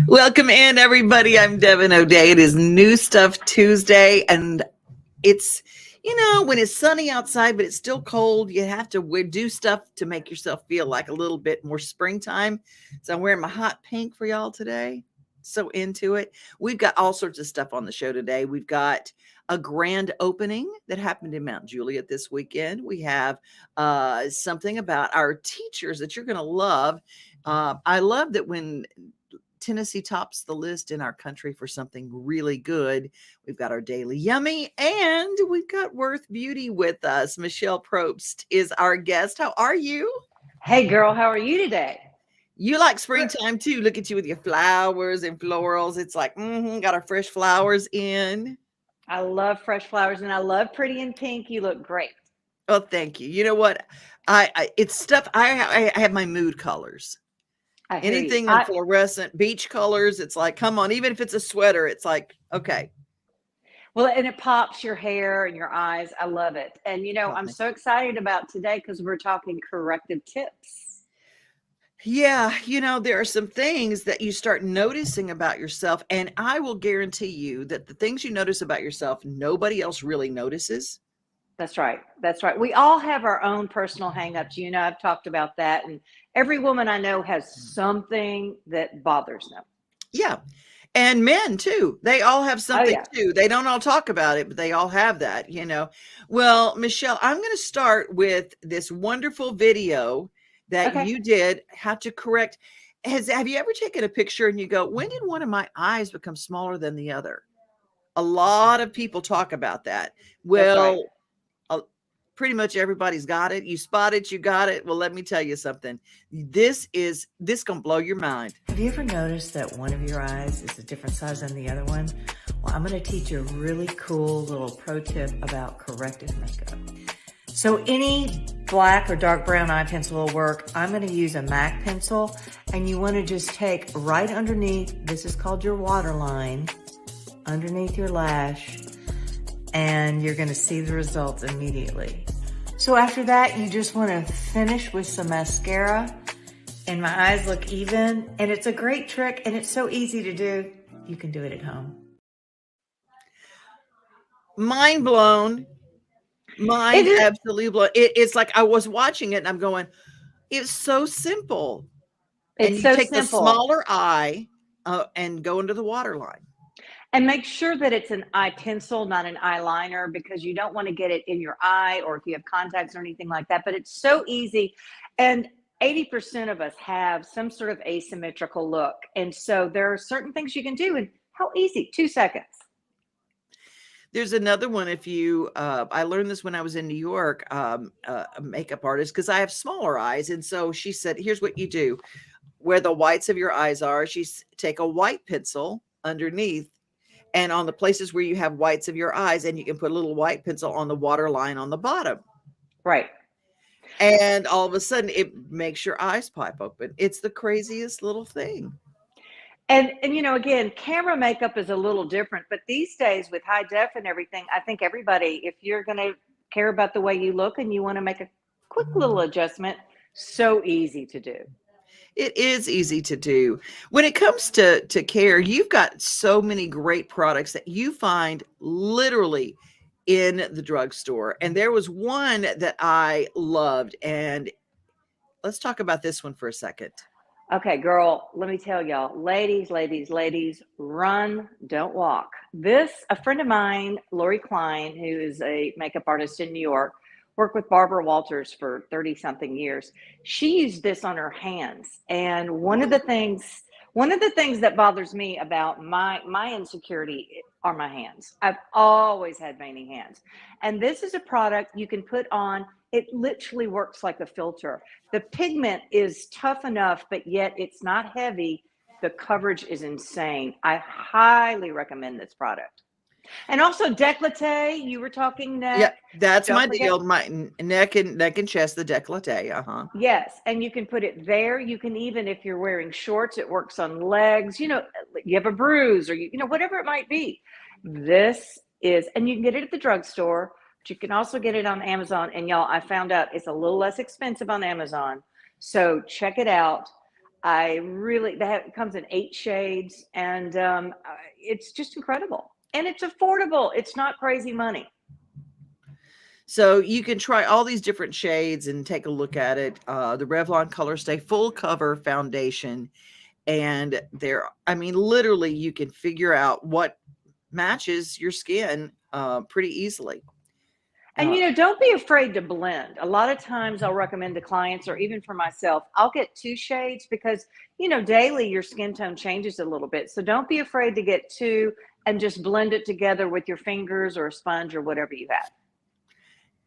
Welcome in, everybody. I'm Devin O'Day. It is New Stuff Tuesday, and it's when it's sunny outside, but it's still cold. You have to do stuff to make yourself feel like a little bit more springtime. So I'm wearing my hot pink for y'all today. So into it. We've got all sorts of stuff on the show today. We've got a grand opening that happened in Mount Juliet this weekend. We have something about our teachers that you're going to love. I love that when Tennessee tops the list in our country for something really good. We've got our daily yummy, and we've got Worth Beauty with us. Michele Probst is our guest. How are you? Hey girl, how are you today? You like springtime too. Look at you with your flowers and florals. It's like, got our fresh flowers in. I love fresh flowers and I love pretty in pink. You look great. Oh, thank you. You know what? It's stuff. I have my mood colors. I hear you. Anything in fluorescent beach colors, it's like, come on. Even if it's a sweater, it's like, okay. Well, and it pops your hair and your eyes. I love it. And I'm so excited about today because we're talking corrective tips. Yeah, there are some things that you start noticing about yourself, and I will guarantee you that the things you notice about yourself, nobody else really notices. That's right. That's right. We all have our own personal hangups. I've talked about that. And every woman I know has something that bothers them. Yeah. And men too. They all have something too. They don't all talk about it, but they all have that, Well, Michele, I'm going to start with this wonderful video that you did, how to correct. Have you ever taken a picture and you go, when did one of my eyes become smaller than the other? A lot of people talk about that. Well, pretty much everybody's got it. You spot it, you got it. Well, let me tell you something. This gonna blow your mind. Have you ever noticed that one of your eyes is a different size than the other one? Well, I'm gonna teach you a really cool little pro tip about corrective makeup. So any black or dark brown eye pencil will work. I'm gonna use a MAC pencil, and you wanna just take right underneath, this is called your waterline, underneath your lash, and you're gonna see the results immediately. So after that, you just wanna finish with some mascara, and my eyes look even, and it's a great trick, and it's so easy to do. You can do it at home. Mind blown. Mind absolutely blown. It's like I was watching it and I'm going, it's so simple. And you take the smaller eye and go into the waterline. And make sure that it's an eye pencil, not an eyeliner, because you don't want to get it in your eye or if you have contacts or anything like that. But it's so easy. And 80% of us have some sort of asymmetrical look. And so there are certain things you can do. And how easy? 2 seconds. There's another one. If you, I learned this when I was in New York, a makeup artist, because I have smaller eyes. And so she said, here's what you do. Where the whites of your eyes are, take a white pencil underneath and on the places where you have whites of your eyes, and you can put a little white pencil on the waterline on the bottom. Right. And all of a sudden it makes your eyes pop open. It's the craziest little thing. And again, camera makeup is a little different, but these days with high def and everything, I think everybody, if you're going to care about the way you look and you want to make a quick little adjustment, so easy to do. It is easy to do. When it comes to care, you've got so many great products that you find literally in the drugstore. And there was one that I loved. And let's talk about this one for a second. Okay, girl, let me tell y'all, ladies, run, don't walk. A friend of mine, Lori Klein, who is a makeup artist in New York, worked with Barbara Walters for 30 something years. She used this on her hands. And one of the things that bothers me about my insecurity are my hands. I've always had veiny hands. And this is a product you can put on. It literally works like a filter. The pigment is tough enough, but yet it's not heavy. The coverage is insane. I highly recommend this product. And also décolleté, you were talking neck. Yeah, that's my deal. My neck and chest, the décolleté. Yes, and you can put it there. You can even, if you're wearing shorts, it works on legs. You have a bruise or whatever it might be. This is, and you can get it at the drugstore, but you can also get it on Amazon. And y'all, I found out it's a little less expensive on Amazon. So check it out. It comes in 8 shades, and it's just incredible. And it's affordable. It's not crazy money. So you can try all these different shades and take a look at it. The Revlon Color Stay Full Cover Foundation. And literally you can figure out what matches your skin pretty easily. And don't be afraid to blend. A lot of times I'll recommend to clients, or even for myself, I'll get 2 shades because, daily your skin tone changes a little bit. So don't be afraid to get 2 and just blend it together with your fingers or a sponge or whatever you have.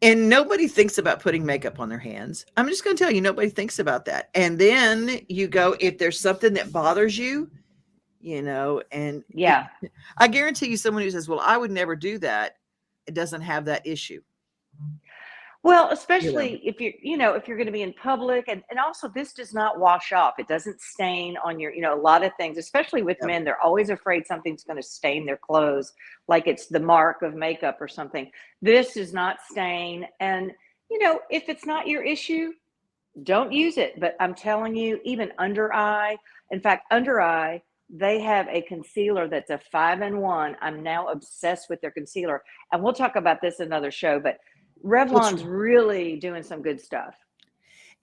And nobody thinks about putting makeup on their hands. I'm just going to tell you, nobody thinks about that. And then you go, if there's something that bothers you, and Yeah. I guarantee you someone who says, well, I would never do that, it doesn't have that issue. Well, especially if you're going to be in public, and also this does not wash off. It doesn't stain on your, a lot of things, especially with men, they're always afraid something's going to stain their clothes, like it's the mark of makeup or something. This does not stain. And, if it's not your issue, don't use it. But I'm telling you, even under eye, they have a concealer that's a 5-in-1. I'm now obsessed with their concealer. And we'll talk about this in another show, but Revlon's really doing some good stuff.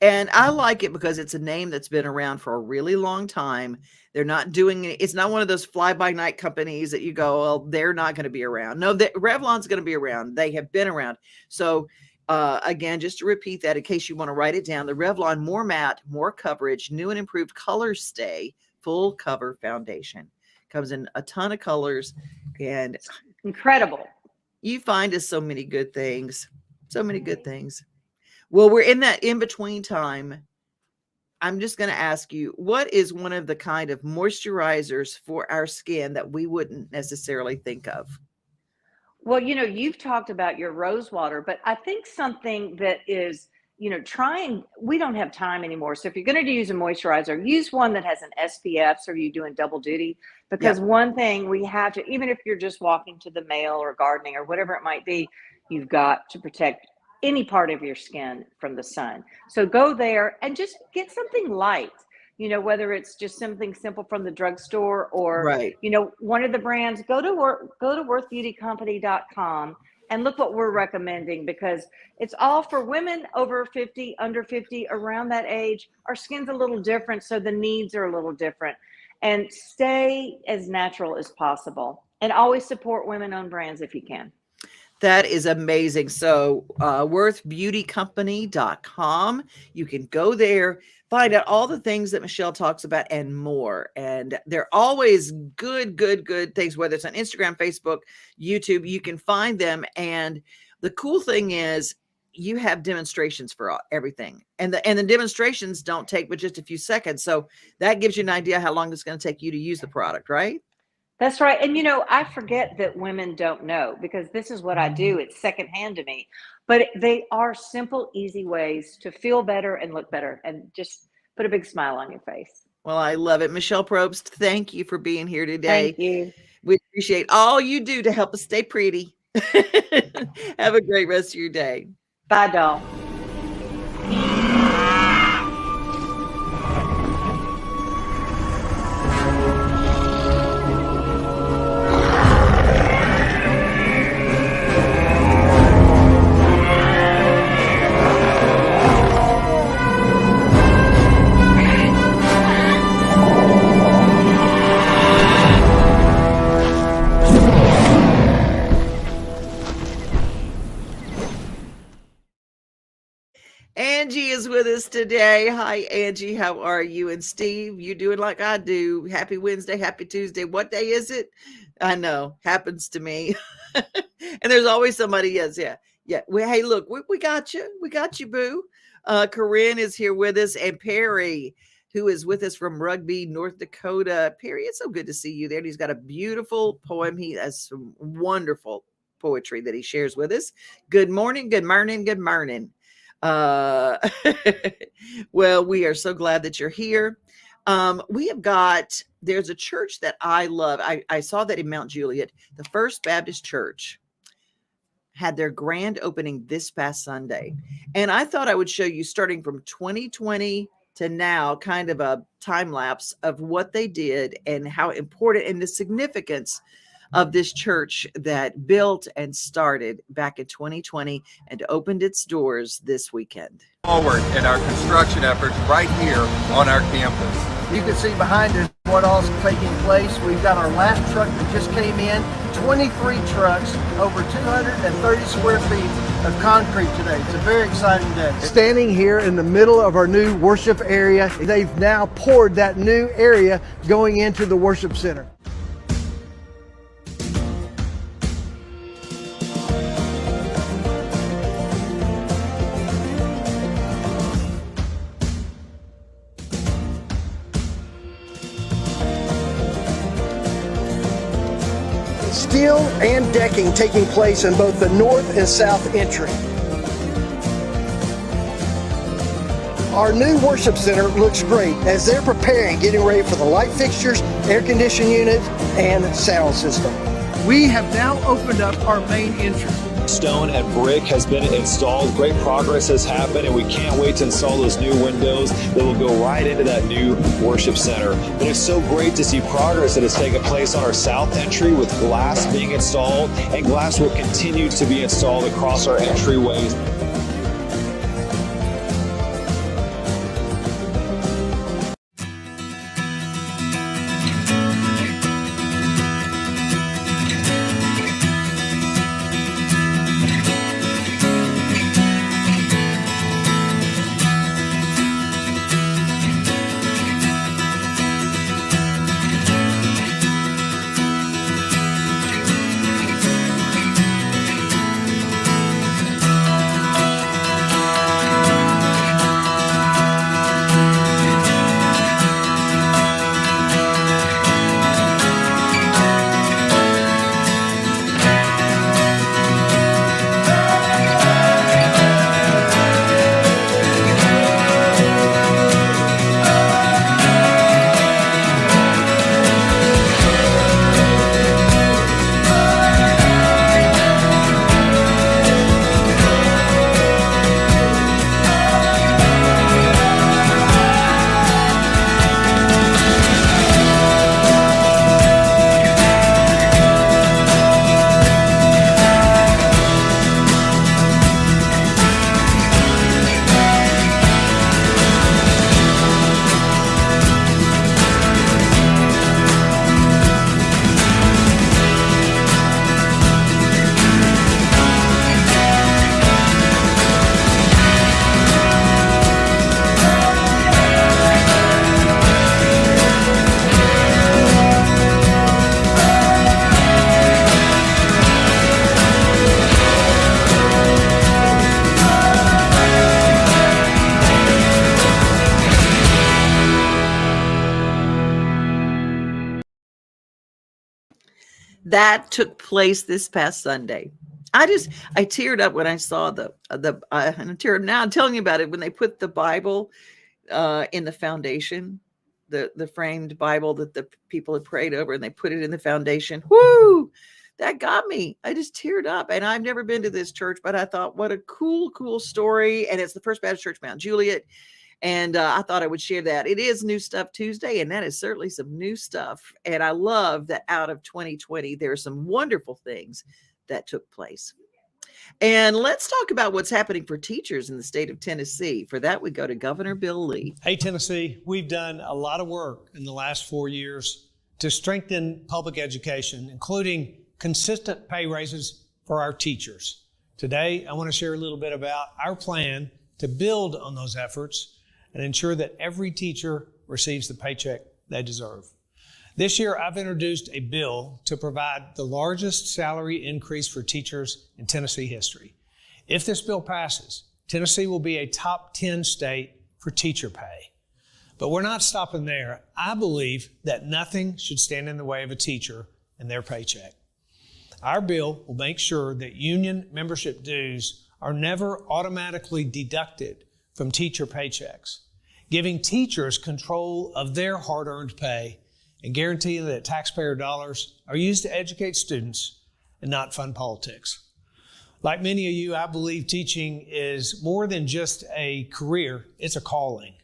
And I like it because it's a name that's been around for a really long time. They're not doing it. It's not one of those fly-by-night companies that you go, well, they're not going to be around. No, Revlon's going to be around. They have been around. So again, just to repeat that in case you want to write it down, the Revlon More Matte, More Coverage, New and Improved Color Stay Full Cover Foundation. Comes in a ton of colors. And incredible. You find us so many good things. So many good things. Well, we're in that in-between time. I'm just going to ask you, what is one of the kind of moisturizers for our skin that we wouldn't necessarily think of? Well, you've talked about your rose water, but I think something that is, we don't have time anymore. So if you're going to use a moisturizer, use one that has an SPF, so you're doing double duty. Because one thing we have to, even if you're just walking to the mail or gardening or whatever it might be, you've got to protect any part of your skin from the sun. So go there and just get something light, whether it's just something simple from the drugstore or, one of the brands. Go to worthbeautycompany.com and look what we're recommending, because it's all for women over 50, under 50, around that age. Our skin's a little different, so the needs are a little different. And stay as natural as possible. And always support women-owned brands if you can. That is amazing. So worthbeautycompany.com. You can go there, find out all the things that Michele talks about and more. And they're always good things, whether it's on Instagram, Facebook, YouTube, you can find them. And the cool thing is you have demonstrations for everything. And the demonstrations don't take but just a few seconds. So that gives you an idea how long it's going to take you to use the product, right? That's right. And, I forget that women don't know, because this is what I do. It's secondhand to me. But they are simple, easy ways to feel better and look better and just put a big smile on your face. Well, I love it. Michele Probst, thank you for being here today. Thank you. We appreciate all you do to help us stay pretty. Have a great rest of your day. Bye, doll. Angie is with us today. Hi, Angie. How are you? And Steve, you doing like I do? Happy Wednesday, happy Tuesday. What day is it? I know, happens to me. And there's always somebody else. Yeah. Well, hey, look, we got you. We got you, boo. Corinne is here with us, and Perry, who is with us from Rugby, North Dakota. Perry, it's so good to see you there. And he's got a beautiful poem. He has some wonderful poetry that he shares with us. Good morning, good morning, good morning. Well, we are so glad that you're here. There's a church that I love. I saw that in Mount Juliet, the First Baptist Church had their grand opening this past Sunday. And I thought I would show you, starting from 2020 to now, kind of a time lapse of what they did and how important and the significance of this church that built and started back in 2020 and opened its doors this weekend. Forward in our construction efforts right here on our campus. You can see behind us what all's taking place. We've got our last truck that just came in, 23 trucks, over 230 square feet of concrete today. It's a very exciting day. Standing here in the middle of our new worship area, they've now poured that new area going into the worship center. Steel and decking taking place in both the north and south entry. Our new worship center looks great as they're preparing, getting ready for the light fixtures, air conditioning unit, and sound system. We have now opened up our main entrance. Stone and brick has been installed. Great progress has happened, and we can't wait to install those new windows that will go right into that new worship center. And it's so great to see progress that has taken place on our south entry with glass being installed, and glass will continue to be installed across our entryways. That took place this past Sunday. I teared up when I saw and I'm teared now. I'm telling you about it when they put the Bible in the foundation, the framed Bible that the people had prayed over, and they put it in the foundation. Whoo! That got me. I just teared up, and I've never been to this church, but I thought, what a cool story. And it's the First Baptist Church, Mount Juliet. And I thought I would share that. It is New Stuff Tuesday, and that is certainly some new stuff. And I love that out of 2020, there are some wonderful things that took place. And let's talk about what's happening for teachers in the state of Tennessee. For that, we go to Governor Bill Lee. Hey, Tennessee, we've done a lot of work in the last 4 years to strengthen public education, including consistent pay raises for our teachers. Today, I want to share a little bit about our plan to build on those efforts and ensure that every teacher receives the paycheck they deserve. This year, I've introduced a bill to provide the largest salary increase for teachers in Tennessee history. If this bill passes, Tennessee will be a top 10 state for teacher pay. But we're not stopping there. I believe that nothing should stand in the way of a teacher and their paycheck. Our bill will make sure that union membership dues are never automatically deducted from teacher paychecks, giving teachers control of their hard-earned pay and guaranteeing that taxpayer dollars are used to educate students and not fund politics. Like many of you, I believe teaching is more than just a career, it's a calling.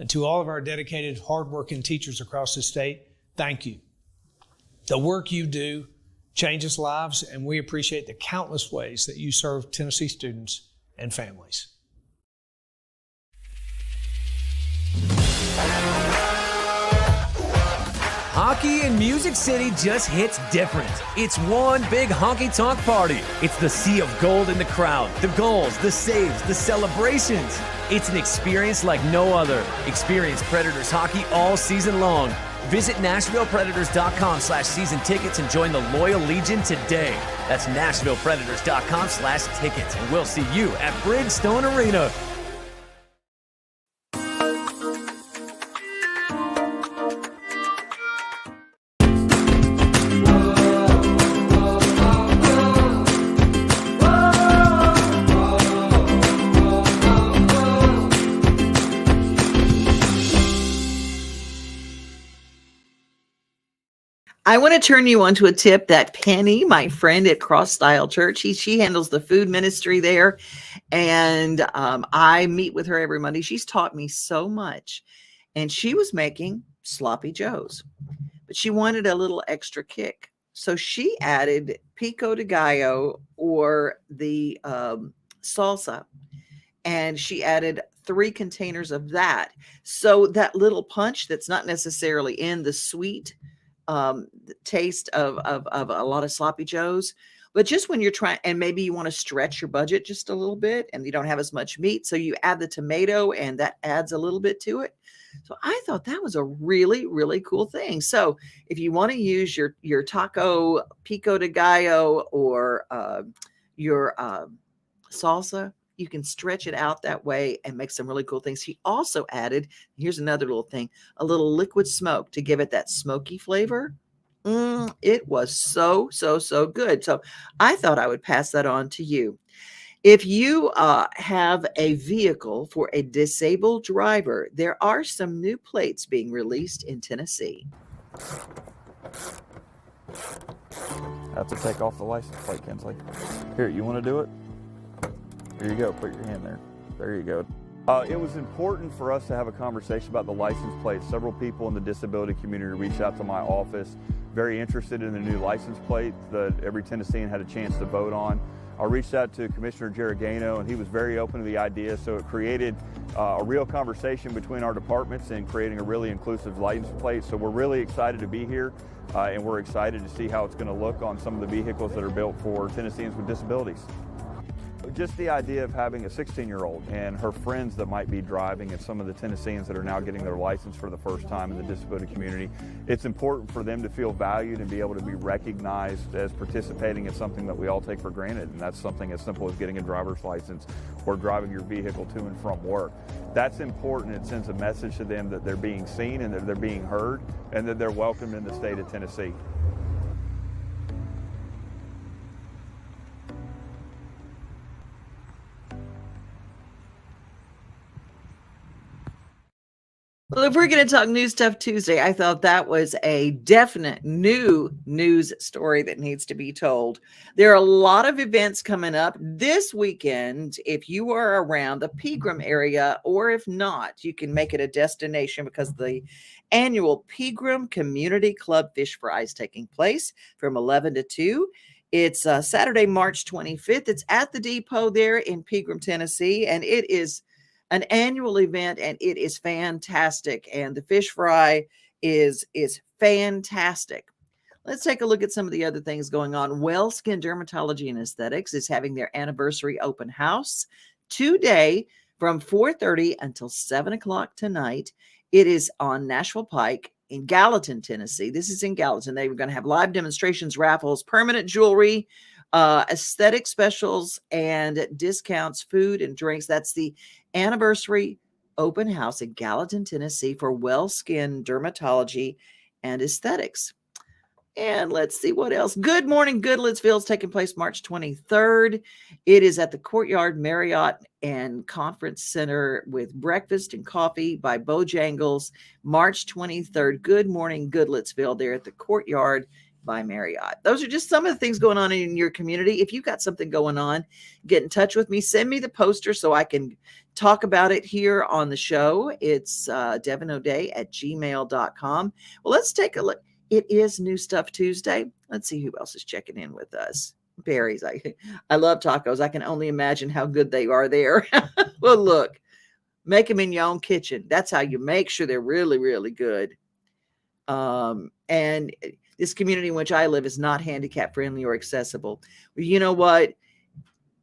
And to all of our dedicated, hardworking teachers across the state, thank you. The work you do changes lives, and we appreciate the countless ways that you serve Tennessee students and families. Hockey in Music City just hits different. It's one big honky-tonk party. It's the sea of gold in the crowd, the goals, the saves, the celebrations. It's an experience like no other. Experience Predators hockey all season long. Visit NashvillePredators.com/season tickets and join the Loyal Legion today. That's NashvillePredators.com/tickets, and we'll see you at Bridgestone Arena. I want to turn you on to a tip that Penny, my friend at Cross Style Church, she handles the food ministry there, and I meet with her every Monday. She's taught me so much, and she was making sloppy joes, but she wanted a little extra kick. So she added pico de gallo, or the salsa, and she added 3 containers of that. So that little punch that's not necessarily in the sweet taste of a lot of sloppy joes, but just when you're trying, and maybe you want to stretch your budget just a little bit and you don't have as much meat, so you add the tomato and that adds a little bit to it. So I thought that was a really, really cool thing. So if you want to use your taco pico de gallo or your salsa, you can stretch it out that way and make some really cool things. He also added, here's another little thing, a little liquid smoke to give it that smoky flavor. It was so good. So I thought I would pass that on to you. If you have a vehicle for a disabled driver, there are some new plates being released in Tennessee. I have to take off the license plate, Kinsley. Here, you want to do it? Here you go, put your hand there. There you go. It was important for us to have a conversation about the license plate. Several people in the disability community reached out to my office, very interested in the new license plate that every Tennessean had a chance to vote on. I reached out to Commissioner Garagano, and he was very open to the idea, so it created a real conversation between our departments and creating a really inclusive license plate. So we're really excited to be here, and we're excited to see how it's going to look on some of the vehicles that are built for Tennesseans with disabilities. Just the idea of having a 16-year-old and her friends that might be driving, and some of the Tennesseans that are now getting their license for the first time in the disability community, it's important for them to feel valued and be able to be recognized as participating in something that we all take for granted, and that's something as simple as getting a driver's license or driving your vehicle to and from work. That's important. It sends a message to them that they're being seen and that they're being heard and that they're welcomed in the state of Tennessee. Well, if we're going to talk New Stuff Tuesday, I thought that was a definite new news story that needs to be told. There are a lot of events coming up this weekend. If you are around the Pegram area, or if not, you can make it a destination because the annual Pegram Community Club Fish Fry is taking place from 11 to 2. It's Saturday, March 25th. It's at the depot there in Pegram, Tennessee, and it is an annual event, and it is fantastic. And the fish fry is fantastic. Let's take a look at some of the other things going on. Well Skin Dermatology and Aesthetics is having their anniversary open house today from 4:30 until 7 o'clock tonight. It is on Nashville Pike in Gallatin, Tennessee. This is in Gallatin. They're going to have live demonstrations, raffles, permanent jewelry, aesthetic specials, and discounts, food and drinks. That's the anniversary open house in Gallatin, Tennessee for Well Skin Dermatology and Aesthetics. And let's see what else. Good Morning Goodlettsville is taking place March 23rd. It is at the Courtyard Marriott and Conference Center with breakfast and coffee by Bojangles, March 23rd. Good Morning Goodlettsville there at the Courtyard by Marriott. Those are just some of the things going on in your community. If you've got something going on, get in touch with me. Send me the poster so I can talk about it here on the show. It's devinoday@gmail.com. Well, let's take a look. It is New Stuff Tuesday. Let's see who else is checking in with us. Barry's. I love tacos. I can only imagine how good they are there. Well, look, make them in your own kitchen. That's how you make sure they're really, really good. And this community in which I live is not handicap friendly or accessible. Well, you know what?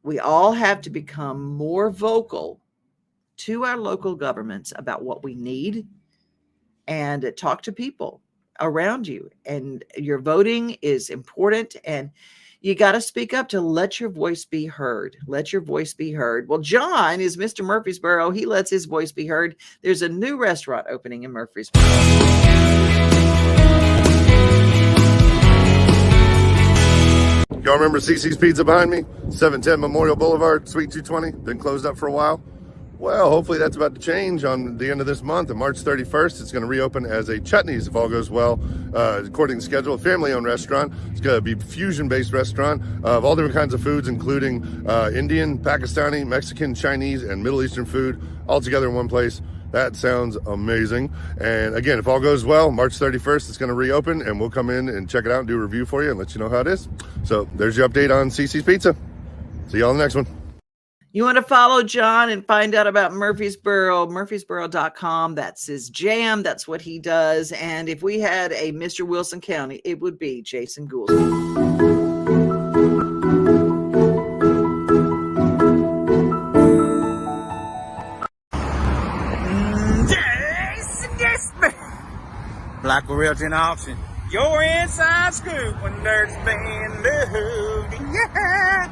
We all have to become more vocal to our local governments about what we need and talk to people around you. And your voting is important, and you got to speak up to let your voice be heard. Let your voice be heard. Well, John is Mr. Murfreesboro. He lets his voice be heard. There's a new restaurant opening in Murfreesboro. Y'all remember CC's Pizza behind me? 710 Memorial Boulevard, Suite 220. Been closed up for a while. Well, hopefully that's about to change on the end of this month. On March 31st, it's going to reopen as a Chutney's if all goes well. According to schedule, a family-owned restaurant. It's going to be a fusion-based restaurant of all different kinds of foods, including Indian, Pakistani, Mexican, Chinese, and Middle Eastern food, all together in one place. That sounds amazing. And again, if all goes well, March 31st, it's going to reopen, and we'll come in and check it out and do a review for you and let you know how it is. So there's your update on CC's Pizza. See y'all in the next one. You want to follow John and find out about Murfreesboro, murfreesboro.com. That's his jam. That's what he does. And if we had a Mr. Wilson County, it would be Jason Gould. Black Realty and Auction. Your inside scoop when there's been moved. Yeah.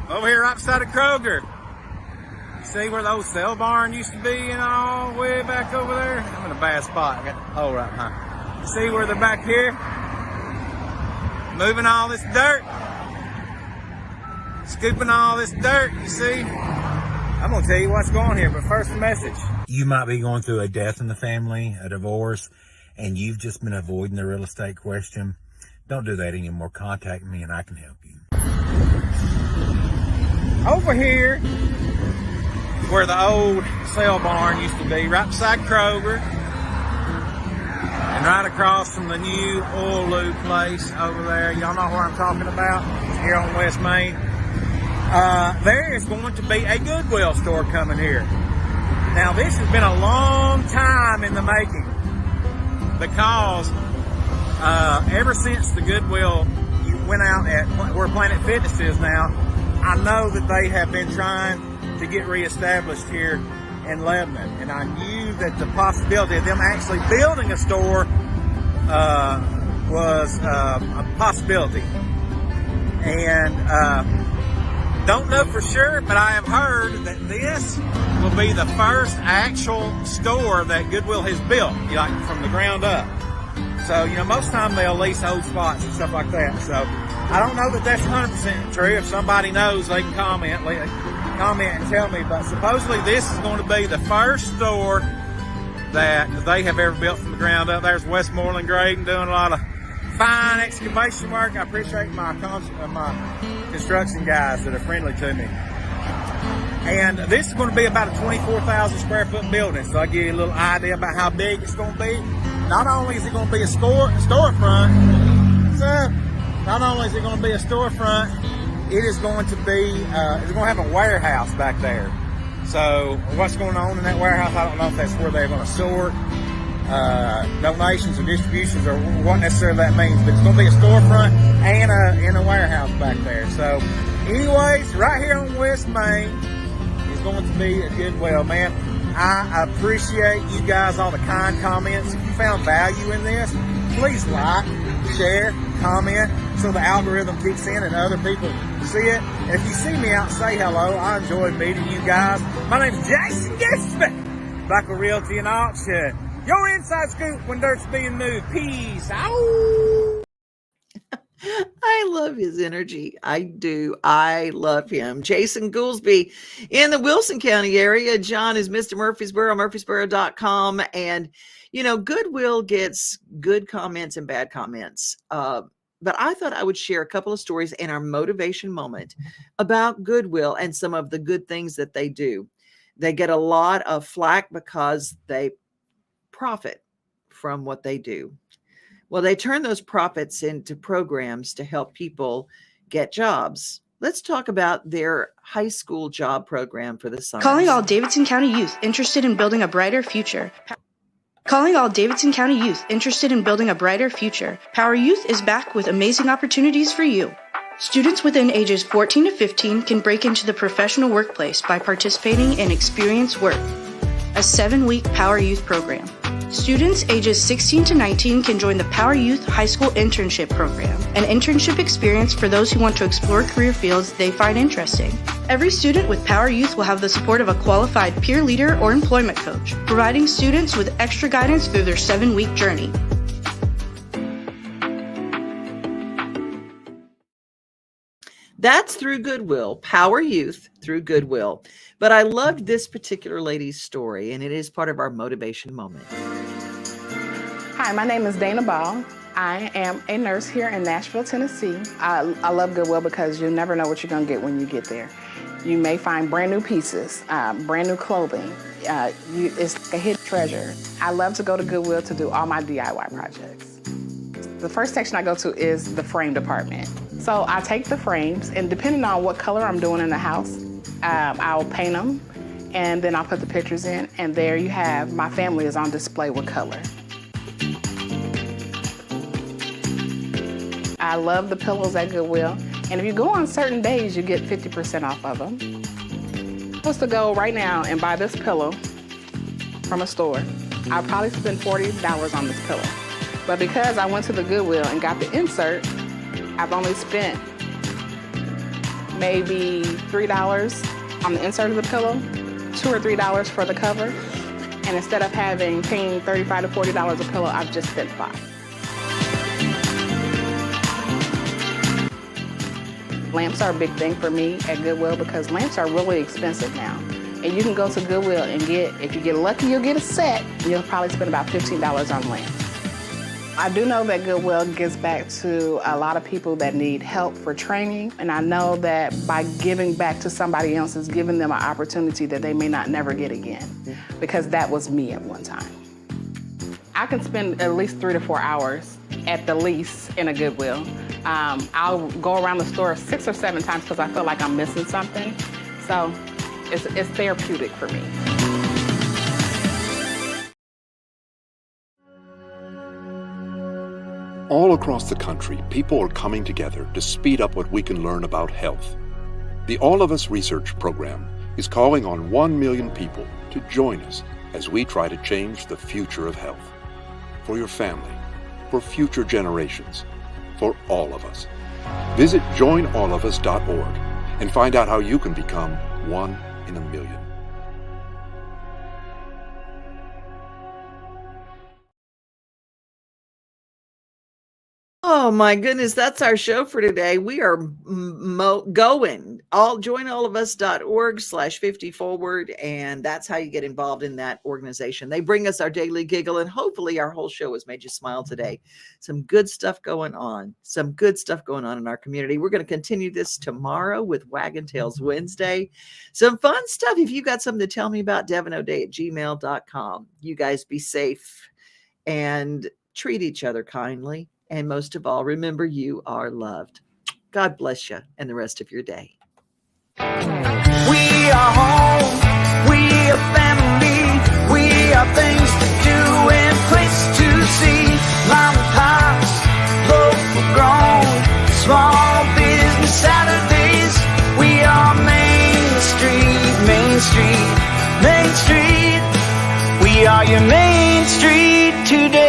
Over here right beside of Kroger. See where the old cell barn used to be and all the way back over there? I'm in a bad spot. I got the hole right behind. You see where they're back here? Moving all this dirt. Scooping all this dirt, you see? I'm going to tell you what's going on here, but first the message. You might be going through a death in the family, a divorce, and you've just been avoiding the real estate question. Don't do that anymore. Contact me and I can help you. Over here, where the old cell barn used to be, right beside Kroger, and right across from the new oil lube place over there. Y'all know where I'm talking about? Here on West Main. There is going to be a Goodwill store coming here. Now, this has been a long time in the making because ever since the Goodwill went out at where Planet Fitness is now, I know that they have been trying to get reestablished here in Lebanon, and I knew that the possibility of them actually building a store was a possibility. And don't know for sure, but I have heard that this will be the first actual store that Goodwill has built, like from the ground up. So, most of the time they'll lease old spots and stuff like that. So, I don't know that that's 100% true. If somebody knows, they can comment and tell me. But supposedly this is going to be the first store that they have ever built from the ground up. There's Westmoreland Grading doing a lot of fine excavation work. I appreciate my construction guys that are friendly to me. And this is going to be about a 24,000 square foot building. So I'll give you a little idea about how big it's going to be. Not only is it going to be a storefront, it is going to be, it's going to have a warehouse back there. So what's going on in that warehouse, I don't know if that's where they're going to store donations or distributions or what necessarily that means, but it's going to be a storefront and a warehouse back there. So anyways, right here on West Main is going to be a Goodwill, man. I appreciate you guys, all the kind comments. If you found value in this, please like, share, comment, so the algorithm kicks in and other people see it. And if you see me out, say hello. I enjoy meeting you guys. My name's Jason Gishman, Black Realty and Auction. Your inside scoop when dirt's being moved. Peace out. I love his energy. I do. I love him. Jason Goolsby in the Wilson County area. John is Mr. Murfreesboro, murfreesboro.com. And, Goodwill gets good comments and bad comments. But I thought I would share a couple of stories in our motivation moment about Goodwill and some of the good things that they do. They get a lot of flack because they profit from what they do. Well, they turn those profits into programs to help people get jobs. Let's talk about their high school job program for the summer. Calling all Davidson County youth interested in building a brighter future. Calling all Davidson County youth interested in building a brighter future. Power Youth is back with amazing opportunities for you. Students within ages 14 to 15 can break into the professional workplace by participating in Experience Work, a 7-week Power Youth program. Students ages 16 to 19 can join the Power Youth High School Internship Program, an internship experience for those who want to explore career fields they find interesting. Every student with Power Youth will have the support of a qualified peer leader or employment coach, providing students with extra guidance through their 7-week journey. That's through Goodwill, Power Youth through Goodwill. But I loved this particular lady's story, and it is part of our motivation moment. Hi, my name is Dana Ball. I am a nurse here in Nashville, Tennessee. I love Goodwill because you never know what you're going to get when you get there. You may find brand new pieces, brand new clothing. It's like a hidden treasure. I love to go to Goodwill to do all my DIY projects. The first section I go to is the frame department. So I take the frames, and depending on what color I'm doing in the house, I'll paint them, and then I'll put the pictures in, and there you have my family is on display with color. I love the pillows at Goodwill, and if you go on certain days, you get 50% off of them. I'm supposed to go right now and buy this pillow from a store. I'll probably spend $40 on this pillow. But because I went to the Goodwill and got the insert, I've only spent maybe $3 on the insert of the pillow, $2 or $3 for the cover, and instead of paying $35 to $40 a pillow, I've just spent $5. Lamps are a big thing for me at Goodwill because lamps are really expensive now. And you can go to Goodwill and if you get lucky, you'll get a set, and you'll probably spend about $15 on lamps. I do know that Goodwill gives back to a lot of people that need help for training, and I know that by giving back to somebody else is giving them an opportunity that they may not never get again, because that was me at one time. I can spend at least 3 to 4 hours at the least in a Goodwill. I'll go around the store 6 or 7 times because I feel like I'm missing something, so it's therapeutic for me. All across the country, people are coming together to speed up what we can learn about health. The All of Us Research Program is calling on 1 million people to join us as we try to change the future of health. For your family, for future generations, for all of us. Visit joinallofus.org and find out how you can become 1 in a million. Oh my goodness, that's our show for today. We are going. Joinallofus.org/50forward, and that's how you get involved in that organization. They bring us our daily giggle, and hopefully our whole show has made you smile today. Some good stuff going on. Some good stuff going on in our community. We're going to continue this tomorrow with Wagon Tails Wednesday. Some fun stuff. If you got something to tell me about, devinoday@gmail.com. You guys be safe and treat each other kindly. And most of all, remember you are loved. God bless you and the rest of your day. We are home. We are family. We are things to do and places to see. Mom and pops, local grown, small business Saturdays. We are Main Street, Main Street, Main Street. We are your Main Street today.